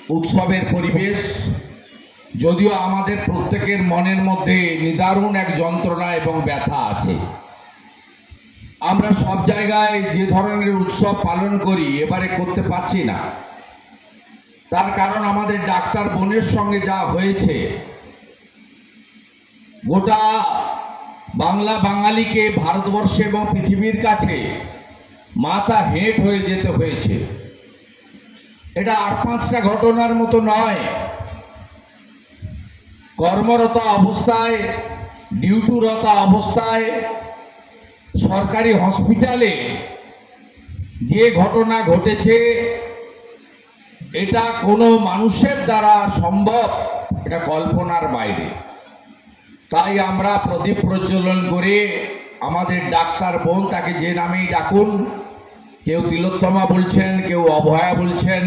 উৎসবের পরিবেশ, যদিও আমাদের প্রত্যেকের মনের মধ্যে নিদারুণ এক যন্ত্রণা এবং ব্যথা আছে। আমরা সব জায়গায় যে ধরনের উৎসব পালন করি এবারে করতে পারছি না। তার কারণ আমাদের ডাক্তার বোনের সঙ্গে যা হয়েছে, গোটা বাংলা বাঙালিকে ভারতবর্ষে এবং পৃথিবীর কাছে মাথা হেঁট হয়ে যেতে হয়েছে। এটা 8-5টা ঘটনার মতো নয়। কর্মরত অবস্থায়, ডিউটিরত অবস্থায় সরকারি হসপিটালে যে ঘটনা ঘটেছে, এটা কোনো মানুষের দ্বারা সম্ভব, এটা কল্পনার বাইরে। তাই আমরা প্রদীপ প্রজ্বলন করে আমাদের ডাক্তার বোন, তাকে যে নামেই ডাকুন, কেউ তিলোত্তমা বলছেন, কেউ অভয়া বলছেন,